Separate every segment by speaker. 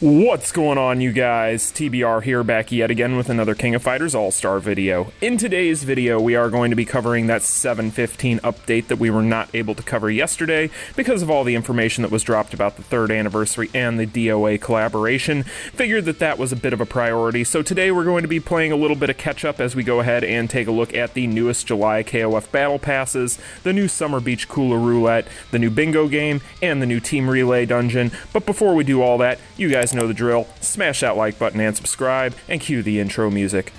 Speaker 1: What's going on, you guys? TBR here, back yet again with another King of Fighters Allstar video. In today's video, we are going to be covering that 7.15 update that we were not able to cover yesterday because of all the information that was dropped about the 3rd anniversary and the DOA collaboration. Figured that that was a bit of a priority, so today we're going to be playing a little bit of catch-up as we go ahead and take a look at the newest July KoF Battle Passes, the new Summer Beach Kula Roulette, the new Bingo game, and the new Team Relay dungeon. But before we do all that, you guys know the drill. Smash that like button and subscribe, and cue the intro music.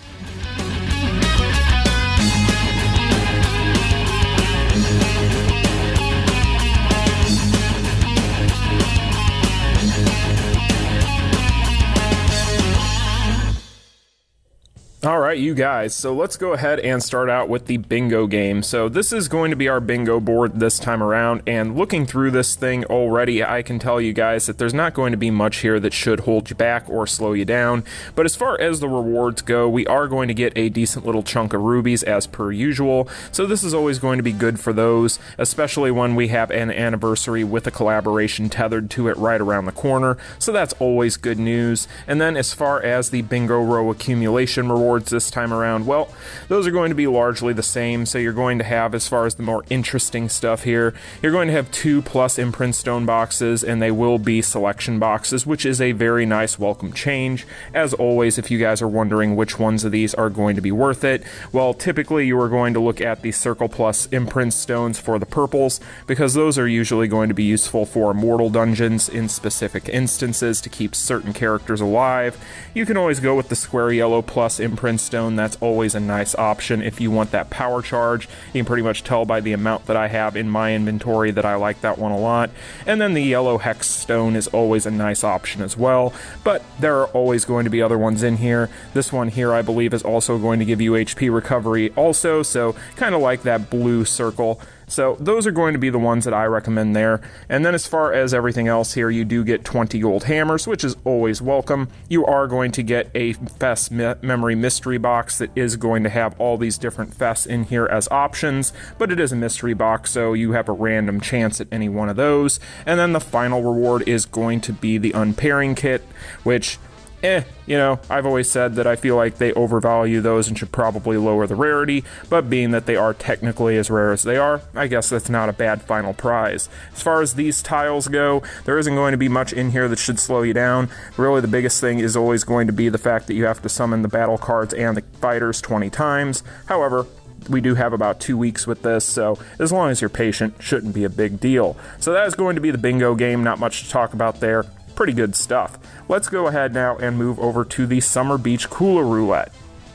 Speaker 1: Alright, you guys, so let's go ahead and start out with the bingo game. So this is going to be our bingo board this time around, and looking through this thing already, I can tell you guys that there's not going to be much here that should hold you back or slow you down. But as far as the rewards go, we are going to get a decent little chunk of rubies as per usual, so this is always going to be good for those, especially when we have an anniversary with a collaboration tethered to it right around the corner, so that's always good news. And then as far as the bingo row accumulation rewards this time around, well, those are going to be largely the same. So you're going to have, as far as the more interesting stuff here, you're going to have 2+ imprint stone boxes, and they will be selection boxes, which is a very nice welcome change. As always, if you guys are wondering which ones of these are going to be worth it, well, typically you are going to look at the Circle Plus imprint stones for the purples, because those are usually going to be useful for immortal dungeons in specific instances to keep certain characters alive. You can always go with the Square Yellow Plus imprint stone. That's always a nice option if you want that power charge. You can pretty much tell by the amount that I have in my inventory that I like that one a lot. And then the yellow hex stone is always a nice option as well, but there are always going to be other ones in here. This one here, I believe, is also going to give you HP recovery also, so kind of like that blue circle. So those are going to be the ones that I recommend there. And then as far as everything else here, you do get 20 gold hammers, which is always welcome. You are going to get a Fest memory mystery box that is going to have all these different Fests in here as options, but it is a mystery box, so you have a random chance at any one of those. And then the final reward is going to be the unpairing kit, which you know, I've always said that I feel like they overvalue those and should probably lower the rarity, but being that they are technically as rare as they are, I guess that's not a bad final prize. As far as these tiles go, there isn't going to be much in here that should slow you down. Really, the biggest thing is always going to be the fact that you have to summon the battle cards and the fighters 20 times. However, we do have about 2 weeks with this, so as long as you're patient, shouldn't be a big deal. So that is going to be the bingo game. Not much to talk about there. Pretty good stuff. Let's go ahead now and move over to the Summer Beach Kula Roulette.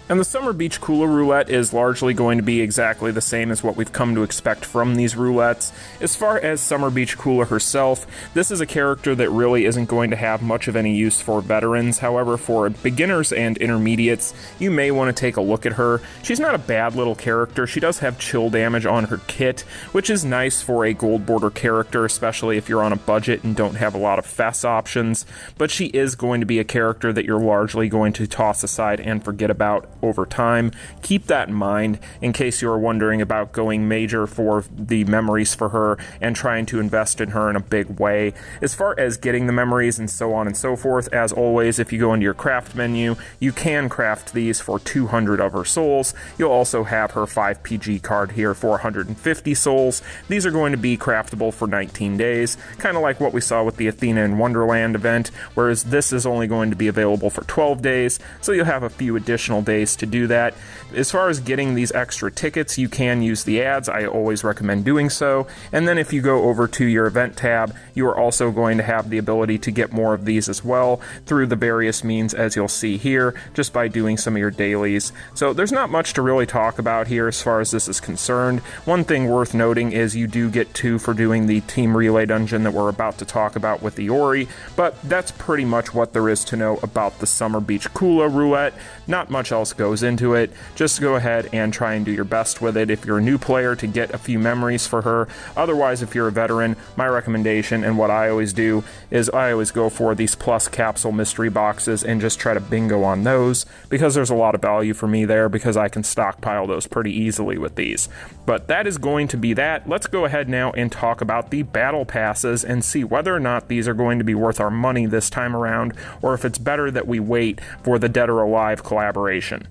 Speaker 1: And the Summer Beach Kula Roulette is largely going to be exactly the same as what we've come to expect from these roulettes. As far as Summer Beach Kula herself, this is a character that really isn't going to have much of any use for veterans. However, for beginners and intermediates, you may want to take a look at her. She's not a bad little character. She does have chill damage on her kit, which is nice for a gold border character, especially if you're on a budget and don't have a lot of Fest options. But she is going to be a character that you're largely going to toss aside and forget about over time. Keep that in mind in case you're wondering about going major for the memories for her and trying to invest in her in a big way. As far as getting the memories and so on and so forth, as always, if you go into your craft menu, you can craft these for 200 of her souls. You'll also have her 5 PG card here for 150 souls. These are going to be craftable for 19 days, kind of like what we saw with the Athena and Wonderland event, whereas this is only going to be available for 12 days, so you'll have a few additional days to do that. As far as getting these extra tickets, you can use the ads. I always recommend doing so. And then if you go over to your event tab, you are also going to have the ability to get more of these as well through the various means, as you'll see here, just by doing some of your dailies. So there's not much to really talk about here as far as this is concerned. One thing worth noting is you do get 2 for doing the Team Relay dungeon that we're about to talk about with Iori, but that's pretty much what there is to know about the Summer Beach Kula Roulette. Not much else goes into it. Just go ahead and try and do your best with it if you're a new player to get a few memories for her. Otherwise, if you're a veteran, my recommendation and what I always do is I always go for these plus capsule mystery boxes and just try to bingo on those, because there's a lot of value for me there because I can stockpile those pretty easily with these. But that is going to be that. Let's go ahead now and talk about the battle passes and see whether or not these are going to be worth our money this time around, or if it's better that we wait for the Dead or Alive collaboration.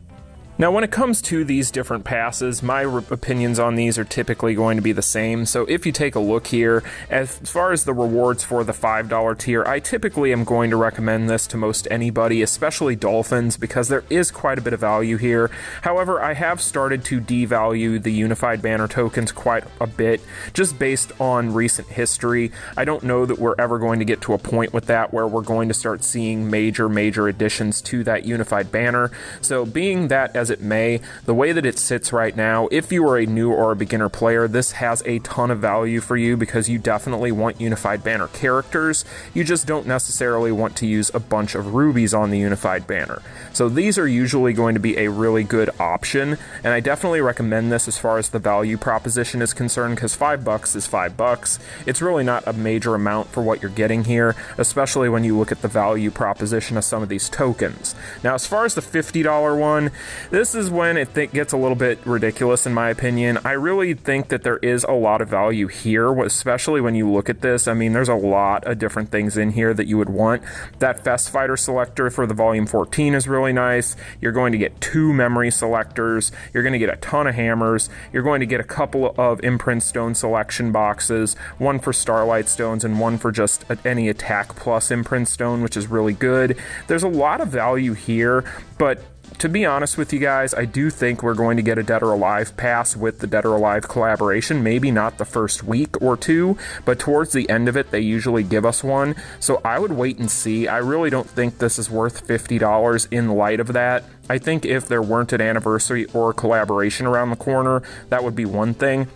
Speaker 1: Now, when it comes to these different passes, my opinions on these are typically going to be the same. So if you take a look here, as far as the rewards for the $5 tier, I typically am going to recommend this to most anybody, especially Dolphins, because there is quite a bit of value here. However, I have started to devalue the Unified Banner tokens quite a bit, just based on recent history. I don't know that we're ever going to get to a point with that where we're going to start seeing major additions to that Unified Banner. So being that as it may, the way that it sits right now, if you are a new or a beginner player, this has a ton of value for you because you definitely want Unified Banner characters. You just don't necessarily want to use a bunch of rubies on the Unified Banner. So these are usually going to be a really good option, and I definitely recommend this as far as the value proposition is concerned, because $5 is $5. It's really not a major amount for what you're getting here, especially when you look at the value proposition of some of these tokens. Now, as far as the $50 one, this is when it gets a little bit ridiculous in my opinion. I really think that there is a lot of value here, especially when you look at this. I mean, there's a lot of different things in here that you would want. That Fest Fighter selector for the Volume 14 is really nice. You're going to get 2 memory selectors. You're going to get a ton of hammers. You're going to get a couple of imprint stone selection boxes, one for Starlight Stones and one for just any attack plus imprint stone, which is really good. There's a lot of value here, but to be honest with you guys, I do think we're going to get a Dead or Alive pass with the Dead or Alive collaboration. Maybe not the first week or two, but towards the end of it, they usually give us one. So I would wait and see. I really don't think this is worth $50 in light of that. I think if there weren't an anniversary or collaboration around the corner, that would be one thing.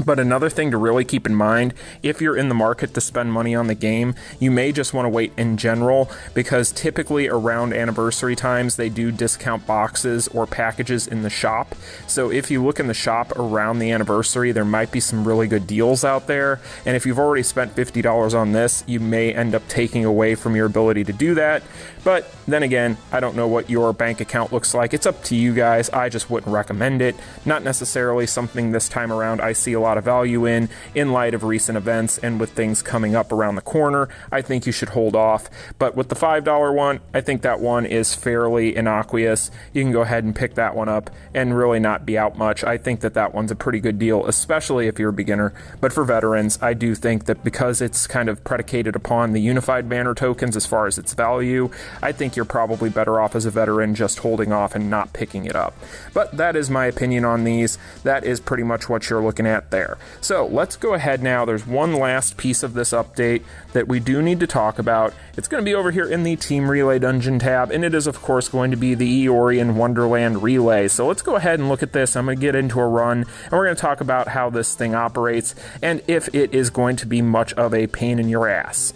Speaker 1: But another thing to really keep in mind, if you're in the market to spend money on the game, you may just want to wait in general, because typically around anniversary times, they do discount boxes or packages in the shop. So if you look in the shop around the anniversary, there might be some really good deals out there. And if you've already spent $50 on this, you may end up taking away from your ability to do that. But then again, I don't know what your bank account looks like. It's up to you guys. I just wouldn't recommend it. Not necessarily something this time around I see a lot of value in light of recent events and with things coming up around the corner. I think you should hold off. But with the $5 one, I think that one is fairly innocuous. You can go ahead and pick that one up and really not be out much. I think that that one's a pretty good deal, especially if you're a beginner. But for veterans, I do think that because it's kind of predicated upon the Unified Banner tokens as far as its value, I think you're probably better off as a veteran just holding off and not picking it up. But that is my opinion on these. That is pretty much what you're looking at there. So let's go ahead now. There's one last piece of this update that we do need to talk about. It's going to be over here in the Team Relay Dungeon tab, and it is of course going to be the Iori and Wonderland Relay. So let's go ahead and look at this. I'm going to get into a run, and we're going to talk about how this thing operates and if it is going to be much of a pain in your ass.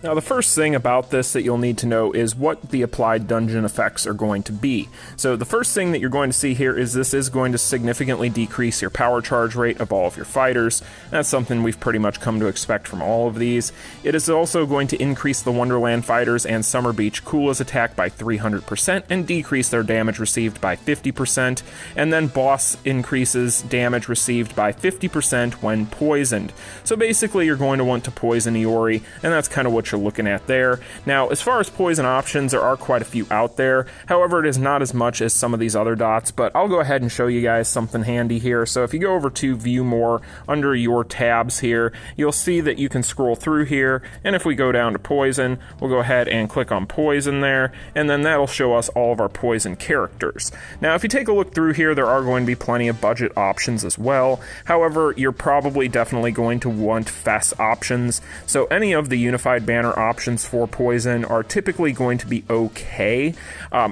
Speaker 1: Now, the first thing about this that you'll need to know is what the applied dungeon effects are going to be. So the first thing that you're going to see here is this is going to significantly decrease your power charge rate of all of your fighters. That's something we've pretty much come to expect from all of these. It is also going to increase the Wonderland Fighters and Summer Beach Kula's attack by 300% and decrease their damage received by 50%. And then boss increases damage received by 50% when poisoned. So basically you're going to want to poison Iori, and that's kind of what you're looking at there. Now, as far as poison options, there are quite a few out there. However, it is not as much as some of these other dots, but I'll go ahead and show you guys something handy here. So if you go over to View More under your tabs here, you'll see that you can scroll through here, and if we go down to poison, we'll go ahead and click on poison there, and then that'll show us all of our poison characters. Now, if you take a look through here, there are going to be plenty of budget options as well. However, you're probably definitely going to want fast options. So any of the Unified Banner banner options for poison are typically going to be okay.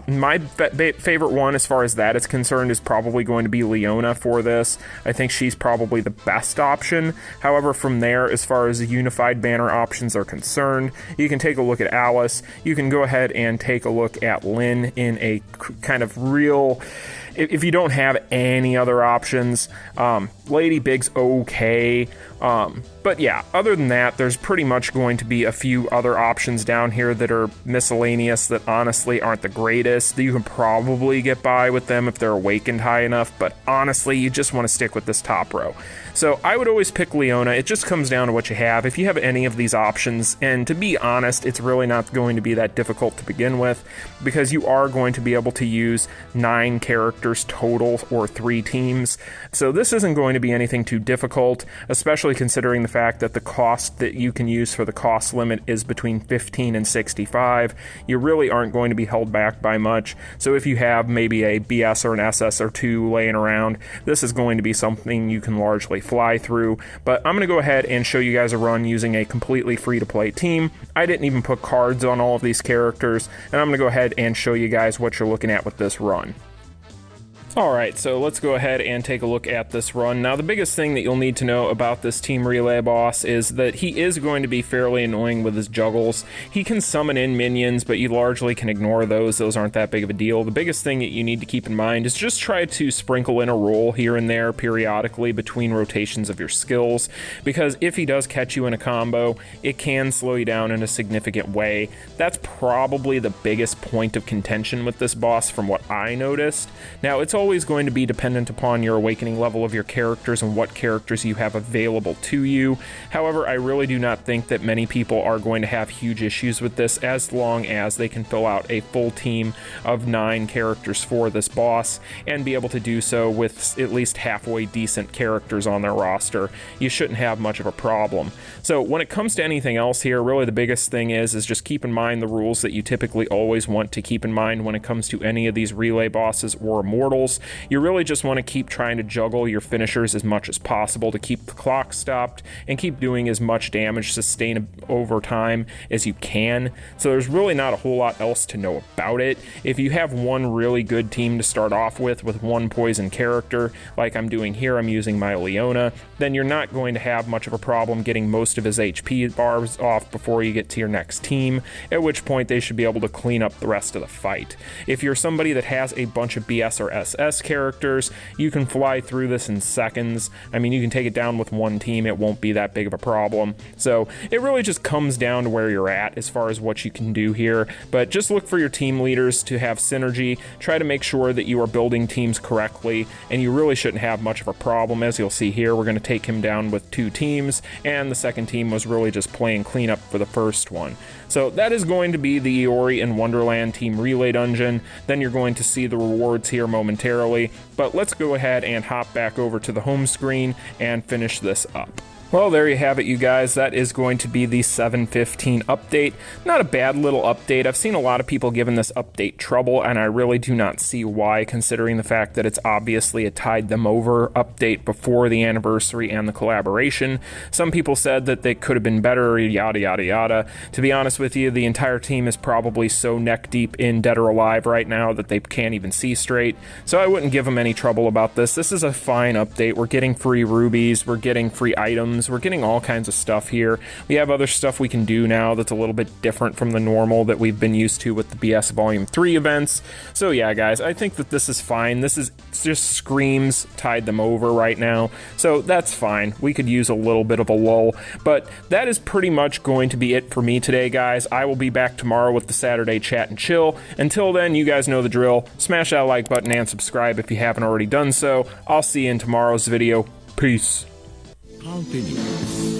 Speaker 1: My favorite one as far as that is concerned is probably going to be Leona for this. I think she's probably the best option. However, from there, as far as the unified banner options are concerned, you can take a look at Alice. You can go ahead and take a look at Lynn in a kind of real... If you don't have any other options, Lady Big's okay. But yeah, other than that, there's pretty much going to be a few other options down here that are miscellaneous that honestly aren't the greatest. You can probably get by with them if they're awakened high enough, but honestly, you just want to stick with this top row. So I would always pick Leona. It just comes down to what you have. If you have any of these options, and to be honest, it's really not going to be that difficult to begin with, because you are going to be able to use 9 characters total or 3 teams. So this isn't going to be anything too difficult, especially considering the fact that the cost that you can use for the cost limit is between 15 and 65. You really aren't going to be held back by much. So if you have maybe a BS or an SS or 2 laying around, this is going to be something you can largely fly through. But I'm going to go ahead and show you guys a run using a completely free-to-play team. I didn't even put cards on all of these characters, and I'm going to go ahead and show you guys what you're looking at with this run. Alright, so let's go ahead and take a look at this run. Now, the biggest thing that you'll need to know about this Team Relay boss is that he is going to be fairly annoying with his juggles. He can summon in minions, but you largely can ignore those. Those aren't that big of a deal. The biggest thing that you need to keep in mind is just try to sprinkle in a roll here and there periodically between rotations of your skills, because if he does catch you in a combo, it can slow you down in a significant way. That's probably the biggest point of contention with this boss from what I noticed. Now, it's always going to be dependent upon your awakening level of your characters and what characters you have available to you. However, I really do not think that many people are going to have huge issues with this as long as they can fill out a full team of 9 characters for this boss and be able to do so with at least halfway decent characters on their roster. You shouldn't have much of a problem. So when it comes to anything else here, really the biggest thing is just keep in mind the rules that you typically always want to keep in mind when it comes to any of these relay bosses or immortals. You really just want to keep trying to juggle your finishers as much as possible to keep the clock stopped and keep doing as much damage sustained over time as you can. So there's really not a whole lot else to know about it. If you have one really good team to start off with one poison character, like I'm doing here, I'm using my Leona, then you're not going to have much of a problem getting most of his HP bars off before you get to your next team, at which point they should be able to clean up the rest of the fight. If you're somebody that has a bunch of BS or SS characters, you can fly through this in seconds. I mean, you can take it down with one team, it won't be that big of a problem. So it really just comes down to where you're at as far as what you can do here, but just look for your team leaders to have synergy. Try to make sure that you are building teams correctly, and you really shouldn't have much of a problem. As you'll see here, we're going to take him down with 2 teams, and the second team was really just playing cleanup for the first one. So that is going to be the Iori and Wonderland Team Relay Dungeon. Then you're going to see the rewards here momentarily, but let's go ahead and hop back over to the home screen and finish this up. Well, there you have it, you guys. That is going to be the 7.15 update. Not a bad little update. I've seen a lot of people giving this update trouble, and I really do not see why, considering the fact that it's obviously a Tide Them Over update before the anniversary and the collaboration. Some people said that they could have been better, yada, yada, yada. To be honest with you, the entire team is probably so neck deep in Dead or Alive right now that they can't even see straight, so I wouldn't give them any trouble about this. This is a fine update. We're getting free rubies, we're getting free items, we're getting all kinds of stuff here. We have other stuff we can do now that's a little bit different from the normal that we've been used to with the BS Volume 3 events. So yeah, guys, I think that this is fine. This is just screams Tide Them Over right now, so that's fine. We could use a little bit of a lull, but that is pretty much going to be it for me today, guys. I will be back tomorrow with the Saturday Chat and Chill. Until then, you guys know the drill. Smash that like button and subscribe if you haven't already done so. I'll see you in tomorrow's video. Peace.
Speaker 2: Continue.